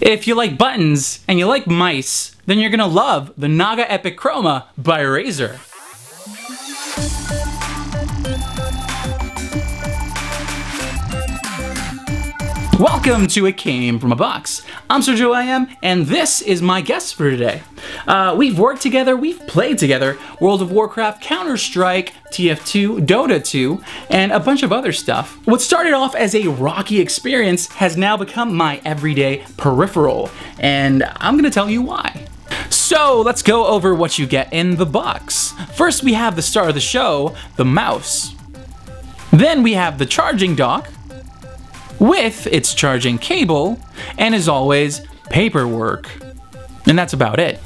If you like buttons and you like mice, then you're gonna love the Naga Epic Chroma by Razer. Welcome to It Came From a Box. I'm Sergio IM, and this is my guest for today. We've worked together, we've played together, World of Warcraft, Counter-Strike, TF2, Dota 2, and a bunch of other stuff. What started off as a rocky experience has now become my everyday peripheral, and I'm gonna tell you why. So let's go over what you get in the box. First, we have the star of the show, the mouse. Then we have the charging dock, with its charging cable, and as always, paperwork. And that's about it.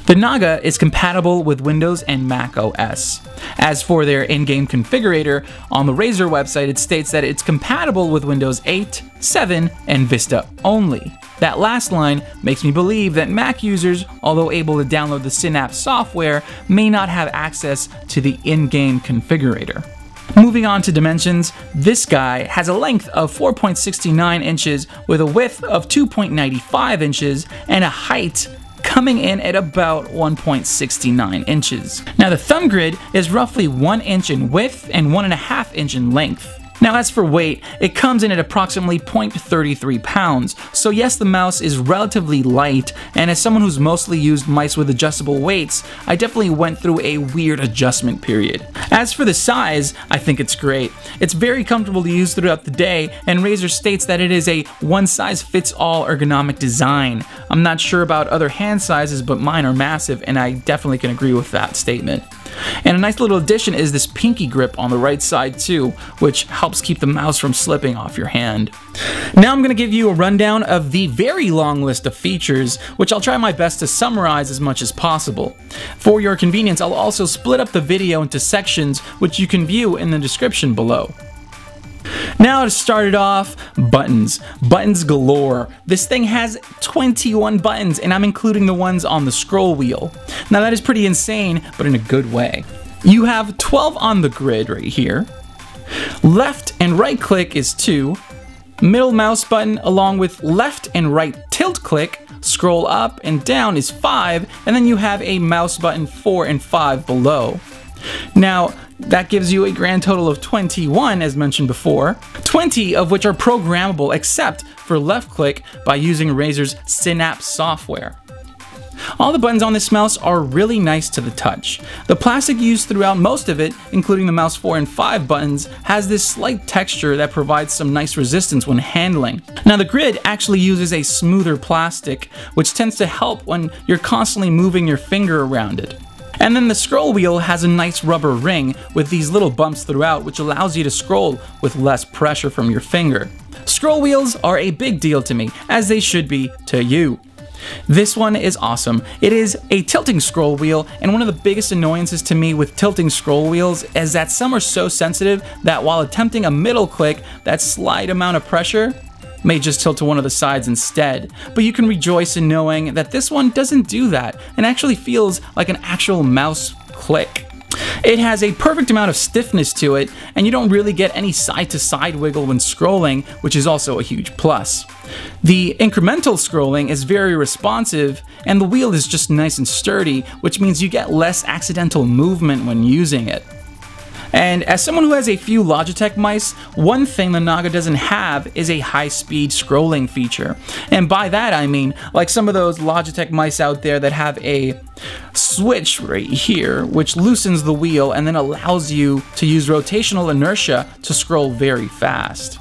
The Naga is compatible with Windows and Mac OS. As for their in-game configurator, on the Razer website it states that it's compatible with Windows 8, 7, and Vista only. That last line makes me believe that Mac users, although able to download the Synapse software, may not have access to the in-game configurator. Moving on to dimensions, this guy has a length of 4.69 inches with a width of 2.95 inches and a height coming in at about 1.69 inches. Now the thumb grid is roughly 1 inch in width and 1.5 inch in length. Now as for weight, it comes in at approximately 0.33 pounds, so yes, the mouse is relatively light, and as someone who's mostly used mice with adjustable weights, I definitely went through a weird adjustment period. As for the size, I think it's great. It's very comfortable to use throughout the day, and Razer states that it is a one-size-fits-all ergonomic design. I'm not sure about other hand sizes, but mine are massive, and I definitely can agree with that statement. And a nice little addition is this pinky grip on the right side too, which helps keep the mouse from slipping off your hand. Now I'm going to give you a rundown of the very long list of features, which I'll try my best to summarize as much as possible. For your convenience, I'll also split up the video into sections, which you can view in the description below. Now to start it off, buttons. Buttons galore. This thing has 21 buttons, and I'm including the ones on the scroll wheel. Now that is pretty insane, but in a good way. You have 12 on the grid right here. Left and right click is 2. Middle mouse button along with left and right tilt click, scroll up and down is 5, and then you have a mouse button 4 and 5 below. Now, that gives you a grand total of 21, as mentioned before, 20 of which are programmable except for left click by using Razer's Synapse software. All the buttons on this mouse are really nice to the touch. The plastic used throughout most of it, including the mouse 4 and 5 buttons, has this slight texture that provides some nice resistance when handling. Now the grid actually uses a smoother plastic, which tends to help when you're constantly moving your finger around it. And then the scroll wheel has a nice rubber ring with these little bumps throughout, which allows you to scroll with less pressure from your finger. Scroll wheels are a big deal to me, as they should be to you. This one is awesome. It is a tilting scroll wheel, and one of the biggest annoyances to me with tilting scroll wheels is that some are so sensitive that while attempting a middle click, that slight amount of pressure may just tilt to one of the sides instead. But you can rejoice in knowing that this one doesn't do that and actually feels like an actual mouse click. It has a perfect amount of stiffness to it, and you don't really get any side-to-side wiggle when scrolling, which is also a huge plus. The incremental scrolling is very responsive, and the wheel is just nice and sturdy, which means you get less accidental movement when using it. And as someone who has a few Logitech mice, one thing the Naga doesn't have is a high-speed scrolling feature. And by that I mean, like some of those Logitech mice out there that have a switch right here, which loosens the wheel and then allows you to use rotational inertia to scroll very fast.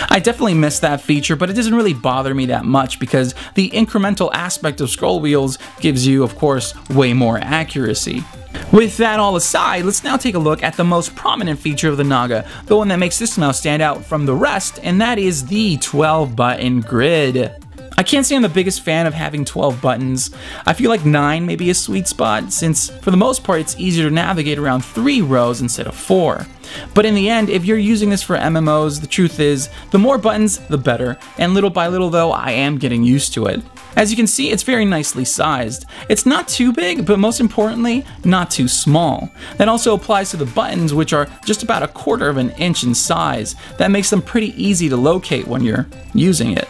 I definitely miss that feature, but it doesn't really bother me that much because the incremental aspect of scroll wheels gives you, of course, way more accuracy. With that all aside, let's now take a look at the most prominent feature of the Naga, the one that makes this mouse stand out from the rest, and that is the 12-button grid. I can't say I'm the biggest fan of having 12 buttons. I feel like 9 may be a sweet spot, since for the most part it's easier to navigate around 3 rows instead of 4. But in the end, if you're using this for MMOs, the truth is, the more buttons, the better, and little by little though, I am getting used to it. As you can see, it's very nicely sized. It's not too big, but most importantly, not too small. That also applies to the buttons, which are just about 1/4 of an inch in size. That makes them pretty easy to locate when you're using it.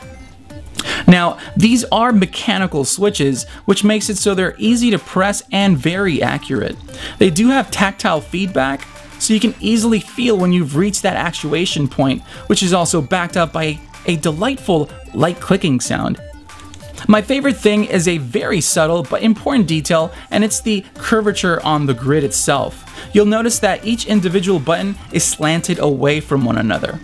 Now, these are mechanical switches, which makes it so they're easy to press and very accurate. They do have tactile feedback, so you can easily feel when you've reached that actuation point, which is also backed up by a delightful light clicking sound. My favorite thing is a very subtle but important detail, and it's the curvature on the grid itself. You'll notice that each individual button is slanted away from one another.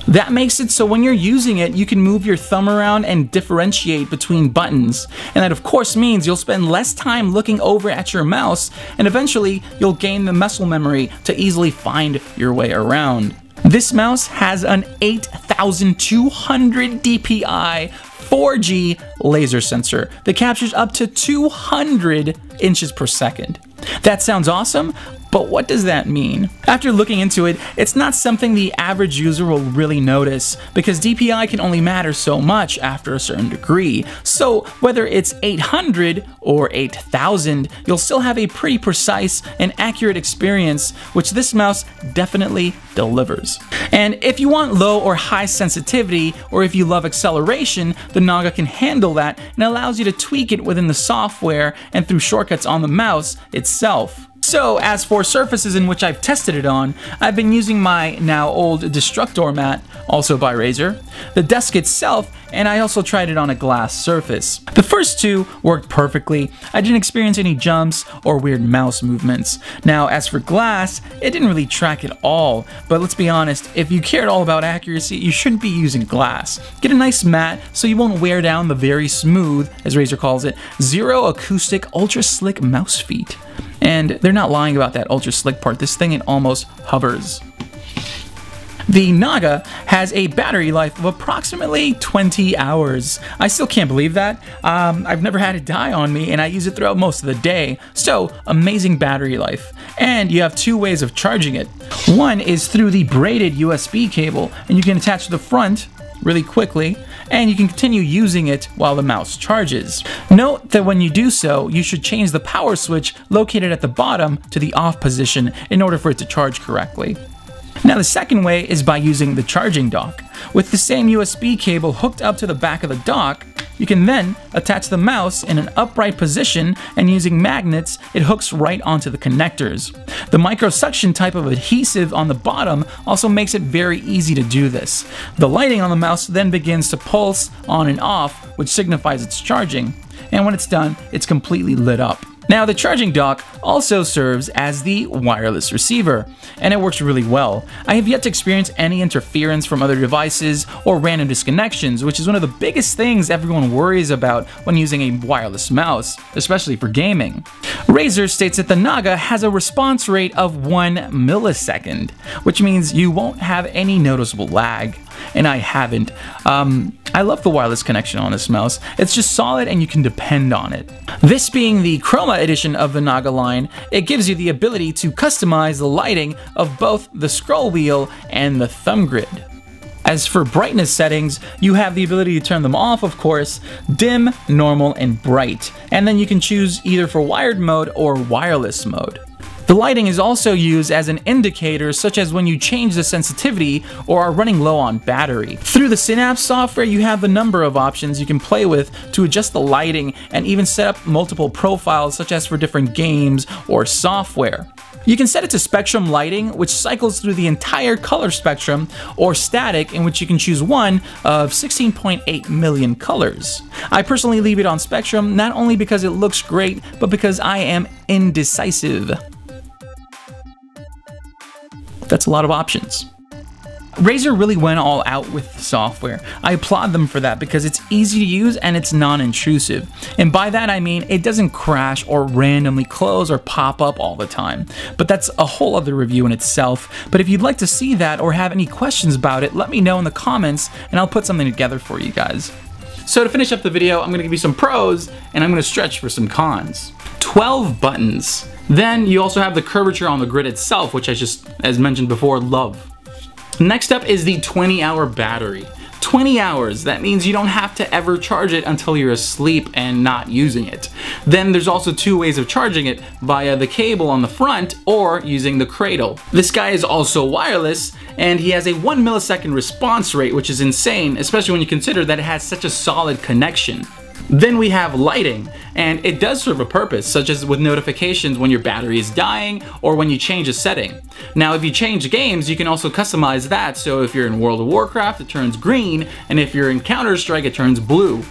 That makes it so when you're using it, you can move your thumb around and differentiate between buttons. And that of course means you'll spend less time looking over at your mouse, and eventually you'll gain the muscle memory to easily find your way around. This mouse has an 8200 dpi 4G laser sensor that captures up to 200 inches per second. That sounds awesome, but what does that mean? After looking into it, it's not something the average user will really notice, because DPI can only matter so much after a certain degree. So whether it's 800 or 8000, you'll still have a pretty precise and accurate experience, which this mouse definitely delivers. And if you want low or high sensitivity, or if you love acceleration, the Naga can handle that and allows you to tweak it within the software and through shortcuts on the mouse itself. So as for surfaces in which I've tested it on, I've been using my now old Destructor mat, also by Razer, the desk itself, and I also tried it on a glass surface. The first two worked perfectly. I didn't experience any jumps or weird mouse movements. Now as for glass, it didn't really track at all, but let's be honest, if you care at all about accuracy, you shouldn't be using glass. Get a nice mat so you won't wear down the very smooth, as Razer calls it, zero acoustic ultra slick mouse feet. And they're not lying about that ultra slick part. This thing, it almost hovers. The Naga has a battery life of approximately 20 hours. I still can't believe that. I've never had it die on me, and I use it throughout most of the day. So, amazing battery life. And you have 2 ways of charging it. One is through the braided USB cable, and you can attach to the front really quickly, and you can continue using it while the mouse charges. Note that when you do so, you should change the power switch located at the bottom to the off position in order for it to charge correctly. Now the second way is by using the charging dock. With the same USB cable hooked up to the back of the dock, you can then attach the mouse in an upright position, and using magnets, it hooks right onto the connectors. The microsuction type of adhesive on the bottom also makes it very easy to do this. The lighting on the mouse then begins to pulse on and off, which signifies it's charging, and when it's done, it's completely lit up. Now the charging dock also serves as the wireless receiver, and it works really well. I have yet to experience any interference from other devices or random disconnections, which is one of the biggest things everyone worries about when using a wireless mouse, especially for gaming. Razer states that the Naga has a response rate of 1 millisecond, which means you won't have any noticeable lag. And I haven't. I love the wireless connection on this mouse. It's just solid and you can depend on it. This being the Chroma edition of the Naga line, it gives you the ability to customize the lighting of both the scroll wheel and the thumb grid. As for brightness settings, you have the ability to turn them off, of course, dim, normal, and bright. And then you can choose either for wired mode or wireless mode. The lighting is also used as an indicator, such as when you change the sensitivity or are running low on battery. Through the Synapse software, you have a number of options you can play with to adjust the lighting and even set up multiple profiles, such as for different games or software. You can set it to spectrum lighting, which cycles through the entire color spectrum, or static, in which you can choose one of 16.8 million colors. I personally leave it on spectrum, not only because it looks great, but because I am indecisive. That's a lot of options. Razer really went all out with the software. I applaud them for that because it's easy to use and it's non-intrusive. And by that I mean it doesn't crash or randomly close or pop up all the time. But that's a whole other review in itself. But if you'd like to see that or have any questions about it, let me know in the comments and I'll put something together for you guys. So to finish up the video, I'm gonna give you some pros and I'm gonna stretch for some cons. 12 buttons. Then you also have the curvature on the grid itself, which I just, as mentioned before, love. Next up is the 20-hour battery. 20 hours, that means you don't have to ever charge it until you're asleep and not using it. Then there's also 2 ways of charging it, via the cable on the front or using the cradle. This guy is also wireless and he has a 1 millisecond response rate, which is insane, especially when you consider that it has such a solid connection. Then we have lighting, and it does serve a purpose, such as with notifications when your battery is dying or when you change a setting. Now if you change games, you can also customize that, so if you're in World of Warcraft it turns green, and if you're in Counter-Strike it turns blue.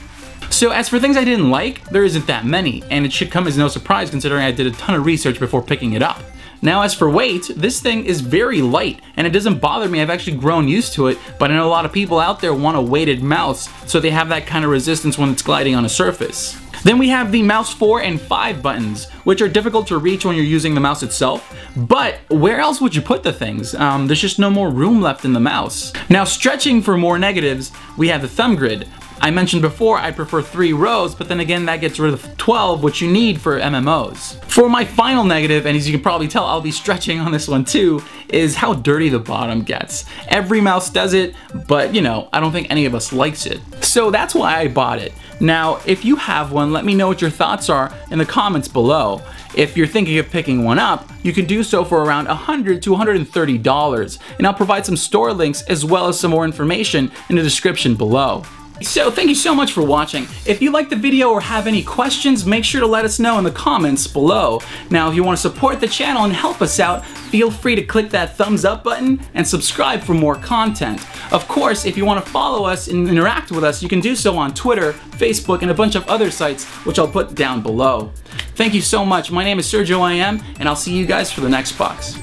So as for things I didn't like, there isn't that many, and it should come as no surprise considering I did a ton of research before picking it up. Now as for weight, this thing is very light and it doesn't bother me. I've actually grown used to it, but I know a lot of people out there want a weighted mouse so they have that kind of resistance when it's gliding on a surface. Then we have the mouse 4 and 5 buttons, which are difficult to reach when you're using the mouse itself, but where else would you put the things? There's just no more room left in the mouse. Now stretching for more negatives, we have the thumb grid. I mentioned before I prefer 3 rows, but then again that gets rid of 12, which you need for MMOs. For my final negative, and as you can probably tell I'll be stretching on this one too, is how dirty the bottom gets. Every mouse does it, but you know, I don't think any of us likes it. So that's why I bought it. Now, if you have one, let me know what your thoughts are in the comments below. If you're thinking of picking one up, you can do so for around $100 to $130, and I'll provide some store links as well as some more information in the description below. So thank you so much for watching. If you liked the video or have any questions, make sure to let us know in the comments below. Now if you want to support the channel and help us out, feel free to click that thumbs up button and subscribe for more content. Of course, if you want to follow us and interact with us, you can do so on Twitter, Facebook, and a bunch of other sites, which I'll put down below. Thank you so much. My name is Sergio IM, and I'll see you guys for the next box.